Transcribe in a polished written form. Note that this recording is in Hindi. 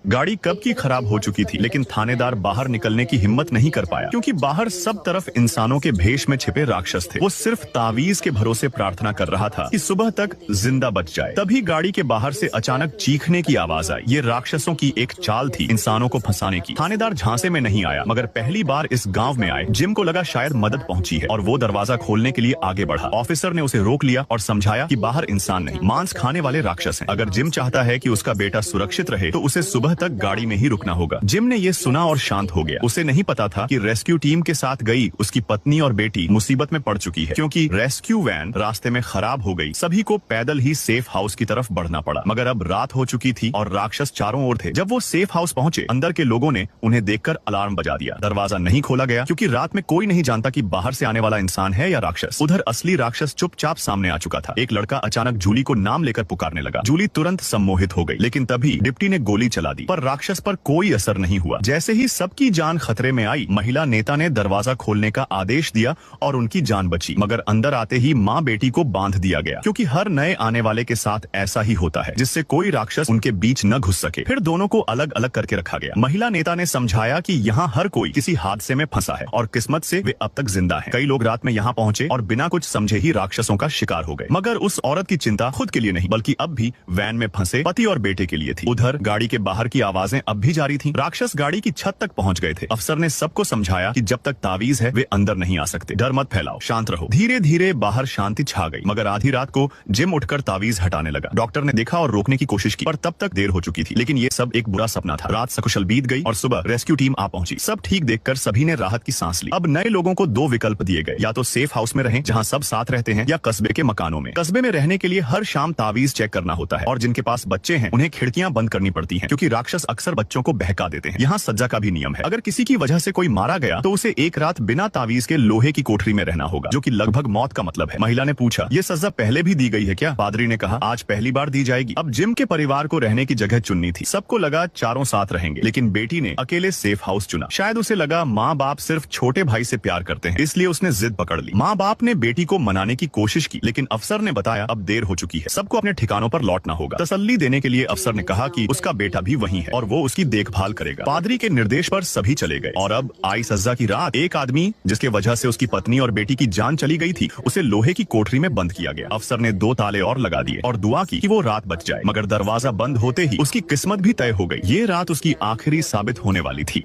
गाड़ी कब की खराब हो चुकी थी, लेकिन थानेदार बाहर निकलने की हिम्मत नहीं कर पाया क्योंकि बाहर सब तरफ इंसानों के भेष में छिपे राक्षस थे। वो सिर्फ तावीज के भरोसे प्रार्थना कर रहा था कि सुबह तक जिंदा बच जाए। तभी गाड़ी के बाहर से अचानक चीखने की आवाज आई। ये राक्षसों की एक चाल थी इंसानों को फंसाने की। थानेदार झांसे में नहीं आया, मगर पहली बार इस गाँव में आए जिम को लगा शायद मदद पहुंची है और वो दरवाजा खोलने के लिए आगे बढ़ा। ऑफिसर ने उसे रोक लिया और समझाया कि बाहर इंसान नहीं, मांस खाने वाले राक्षस हैं। अगर जिम चाहता है कि उसका बेटा सुरक्षित रहे तो उसे सुबह तक गाड़ी में ही रुकना होगा। जिम ने ये सुना और शांत हो गया। उसे नहीं पता था कि रेस्क्यू टीम के साथ गई उसकी पत्नी और बेटी मुसीबत में पड़ चुकी है क्योंकि रेस्क्यू वैन रास्ते में खराब हो गई। सभी को पैदल ही सेफ हाउस की तरफ बढ़ना पड़ा, मगर अब रात हो चुकी थी और राक्षस चारों ओर थे। जब वो सेफ हाउस पहुंचे, अंदर के लोगों ने उन्हें देखकर अलार्म बजा दिया। दरवाजा नहीं खोला गया क्योंकि रात में कोई नहीं जानता कि बाहर से आने वाला इंसान है या राक्षस। उधर असली राक्षस चुपचाप सामने आ चुका था। एक लड़का अचानक जूली को नाम लेकर पुकारने लगा। जूली तुरंत सम्मोहित हो गई, लेकिन तभी डिप्टी ने गोली चला दी, पर राक्षस पर कोई असर नहीं हुआ। जैसे ही सबकी जान खतरे में आई, महिला नेता ने दरवाजा खोलने का आदेश दिया और उनकी जान बची। मगर अंदर आते ही माँ बेटी को बांध दिया गया क्योंकि हर नए आने वाले के साथ ऐसा ही होता है, जिससे कोई राक्षस उनके बीच न घुस सके। फिर दोनों को अलग अलग करके रखा गया। महिला नेता ने समझाया कि यहाँ हर कोई किसी हादसे में फंसा है और किस्मत से वे अब तक जिंदा हैं। कई लोग रात में यहाँ पहुंचे और बिना कुछ समझे ही राक्षसों का शिकार हो गए। मगर उस औरत की चिंता खुद के लिए नहीं, बल्कि अब भी वैन में फंसे पति और बेटे के लिए थी। उधर गाड़ी के बाहर की आवाजें अब भी जारी थीं। राक्षस गाड़ी की छत तक पहुंच गए थे। अफसर ने सबको समझाया कि जब तक तावीज है वे अंदर नहीं आ सकते। डर मत फैलाओ, शांत रहो। धीरे धीरे बाहर शांति छा गई, मगर आधी रात को जिम उठकर तावीज हटाने लगा। डॉक्टर ने देखा और रोकने की कोशिश की, पर तब तक देर हो चुकी थी। लेकिन ये सब एक बुरा सपना था। रात सकुशल बीत गई और सुबह रेस्क्यू टीम आ पहुंची। सब ठीक देखकर सभी ने राहत की सांस ली। अब नए लोगों को दो विकल्प दिए गए, या तो सेफ हाउस में रहें जहां सब साथ रहते हैं, या कस्बे के मकानों में। कस्बे में रहने के लिए हर शाम तावीज चेक करना होता है और जिनके पास बच्चे हैं उन्हें खिड़कियां बंद करनी पड़ती हैं क्योंकि राक्षस अक्सर बच्चों को बहका देते हैं। यहाँ सज्जा का भी नियम है। अगर किसी की वजह से कोई मारा गया तो उसे एक रात बिना तावीज के लोहे की कोठरी में रहना होगा, जो कि लगभग मौत का मतलब है। महिला ने पूछा, ये सजा पहले भी दी गई है क्या? पादरी ने कहा, आज पहली बार दी जाएगी। अब जिम के परिवार को रहने की जगह चुननी थी। सबको लगा चारों साथ रहेंगे, लेकिन बेटी ने अकेले सेफ हाउस चुना। शायद उसे लगा माँ बाप सिर्फ छोटे भाई से प्यार करते हैं, इसलिए उसने जिद पकड़ ली। माँ बाप ने बेटी को मनाने की कोशिश की, लेकिन अफसर ने बताया अब देर हो चुकी है, सबको अपने ठिकानों पर लौटना होगा। तसल्ली देने के लिए अफसर ने कहा कि उसका बेटा भी वहीं है और वो उसकी देखभाल करेगा। पादरी के निर्देश पर सभी चले गए और अब आई सज्जा की रात। एक आदमी जिसके वजह से उसकी पत्नी और बेटी की जान चली गई थी, उसे लोहे की कोठरी में बंद किया गया। अफसर ने 2 ताले और लगा दिए और दुआ की कि वो रात बच जाए, मगर दरवाजा बंद होते ही उसकी किस्मत भी तय हो गई। ये रात उसकी आखिरी साबित होने वाली थी।